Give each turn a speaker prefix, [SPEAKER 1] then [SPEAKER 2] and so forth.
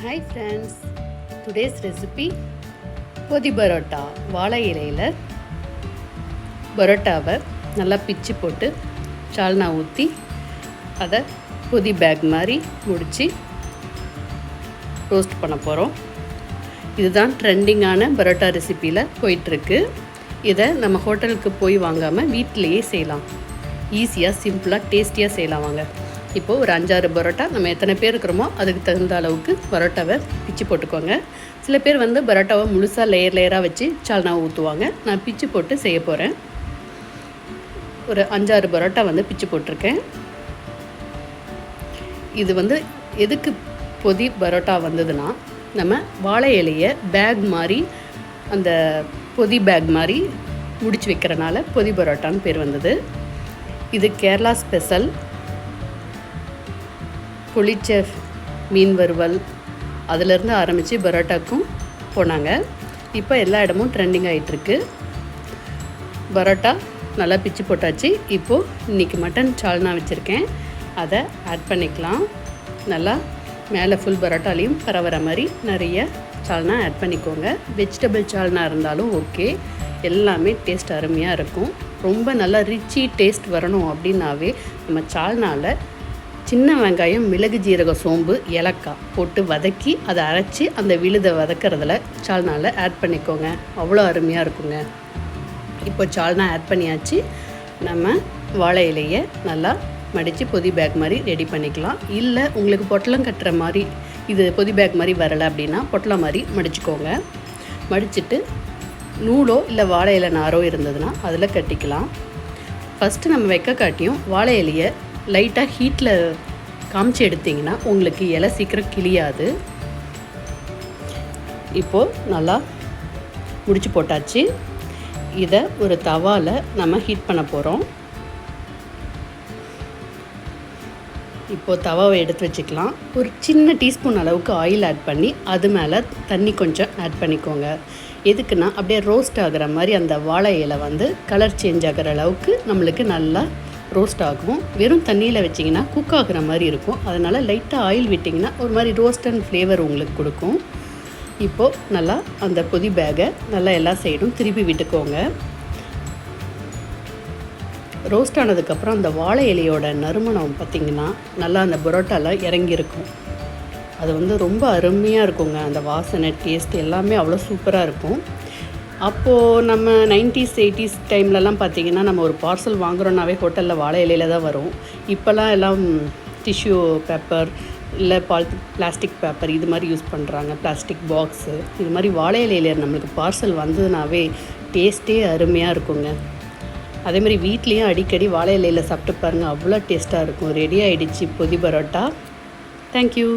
[SPEAKER 1] Hi friends, today's recipe Pothi Parota. வாழை இலையில் பரோட்டாவை நல்லா பிச்சு போட்டு சால்னா ஊற்றி அதை பொதி பேக் மாதிரி முடித்து ரோஸ்ட் பண்ண போகிறோம். இதுதான் ட்ரெண்டிங்கான பரோட்டா ரெசிப்பியில் போயிட்டுருக்கு. இதை நம்ம ஹோட்டலுக்கு போய் வாங்காமல் வீட்டிலையே செய்யலாம். ஈஸியாக சிம்பிளாக டேஸ்டியாக செய்யலாம். வாங்க இப்போது ஒரு 5-6 பரோட்டா நம்ம எத்தனை பேர் இருக்கிறோமோ அதுக்கு தகுந்த அளவுக்கு பரோட்டாவை பிச்சு போட்டுக்கோங்க. சில பேர் பரோட்டாவை முழுசாக லேயராக வச்சு சால்னா ஊற்றுவாங்க. நான் பிச்சு போட்டு செய்ய போகிறேன். ஒரு 5-6 பரோட்டா பிச்சு போட்டிருக்கேன். இது எதுக்கு பொதி பரோட்டா வந்ததுன்னா, நம்ம வாழை இலையை பேக் மாதிரி அந்த பொதி பேக் மாதிரி முடிச்சு வைக்கிறனால பொதி பரோட்டான்னு பேர் வந்தது. இது கேரளா ஸ்பெஷல். புளிச்ச மீன் வறுவல் அதிலேருந்து ஆரம்பித்து பரோட்டாக்கும் போனாங்க. இப்போ எல்லா இடமும் ட்ரெண்டிங் ஆகிட்டுருக்கு. பரோட்டா நல்லா பிச்சு போட்டாச்சு. இப்போது இன்றைக்கி மட்டன் சால்னா வச்சுருக்கேன், அதை ஆட் பண்ணிக்கலாம். நல்லா மேலே ஃபுல் பரோட்டாலையும் பரவுற மாதிரி நிறைய சால்னா ஆட் பண்ணிக்கோங்க. வெஜிடபிள் சால்னா இருந்தாலும் ஓகே, எல்லாமே டேஸ்ட் அருமையாக இருக்கும். ரொம்ப நல்லா ரிச்சி டேஸ்ட் வரணும் அப்படின்னாவே நம்ம சால்னாவில் சின்ன வெங்காயம், மிளகு, ஜீரகம், சோம்பு, ஏலக்காய் போட்டு வதக்கி அதை அரைச்சி அந்த விழுதை வதக்கிறதுல சால்னாவில் ஆட் பண்ணிக்கோங்க. அவ்வளோ அருமையாக இருக்குங்க. இப்போ சால்னா ஆட் பண்ணியாச்சு. நம்ம வாழை இலையை நல்லா மடித்து பொதி பேக் மாதிரி ரெடி பண்ணிக்கலாம். இல்லை உங்களுக்கு பொட்டலம் கட்டுற மாதிரி இது பொதி பேக் மாதிரி வரலை அப்படின்னா பொட்டலம் மாதிரி மடிச்சுக்கோங்க. மடிச்சுட்டு நூலோ இல்லை வாழை இலை நாரோ இருந்ததுன்னா அதில் கட்டிக்கலாம். ஃபஸ்ட்டு நம்ம வைக்க காட்டியும் வாழை இலையை லைட்டாக ஹீட்டில் காமிச்சு எடுத்திங்கன்னா உங்களுக்கு இலை சீக்கிரம் கிளியாது. இப்போது நல்லா முடிச்சு போட்டாச்சு. இதை ஒரு தவாவில் நம்ம ஹீட் பண்ண போகிறோம். இப்போது தவாவை எடுத்து வச்சுக்கலாம். ஒரு சின்ன டீஸ்பூன் அளவுக்கு ஆயில் ஆட் பண்ணி அது மேலே தண்ணி கொஞ்சம் ஆட் பண்ணிக்கோங்க. எதுக்குன்னா அப்படியே ரோஸ்ட் ஆகிற மாதிரி அந்த வாழை இலை கலர் சேஞ்ச் ஆகிற அளவுக்கு நம்மளுக்கு நல்லா ரோஸ்ட் ஆகும். வெறும் தண்ணியில் வச்சிங்கன்னா குக் ஆகிற மாதிரி இருக்கும். அதனால் லைட்டாக ஆயில் விட்டிங்கன்னா ஒரு மாதிரி ரோஸ்ட் அண்ட் ஃப்ளேவர் உங்களுக்கு கொடுக்கும். இப்போது நல்லா அந்த பொதி பேக்கை நல்லா எல்லா சைடும் திருப்பி விட்டுக்கோங்க. ரோஸ்ட் ஆனதுக்கப்புறம் அந்த வாழை இலையோட நறுமணம் பார்த்திங்கன்னா நல்லா அந்த பரோட்டாவில் இறங்கியிருக்கும். அது ரொம்ப அருமையாக இருக்குங்க. அந்த வாசனை, டேஸ்ட் எல்லாமே அவ்வளோ சூப்பராக இருக்கும். அப்போது நம்ம 90s 80s டைம்லலாம் பார்த்திங்கன்னா நம்ம ஒரு பார்சல் வாங்குகிறோன்னாவே ஹோட்டலில் வாழை இலையில் தான் வரும். இப்போல்லாம் எல்லாம் டிஷ்யூ பேப்பர் இல்லை பிளாஸ்டிக் பேப்பர் இது மாதிரி யூஸ் பண்ணுறாங்க. பிளாஸ்டிக் பாக்ஸு இது மாதிரி வாழை இலையில் நம்மளுக்கு பார்சல் வந்ததுனாவே டேஸ்ட்டே அருமையாக இருக்குங்க. அதேமாதிரி வீட்லேயும் அடிக்கடி வாழை இலையில் சாப்பிட்டு பாருங்கள், அவ்வளோ டேஸ்ட்டாக இருக்கும். ரெடி ஆகிடுச்சு பொதி பரோட்டா. தேங்க்யூ.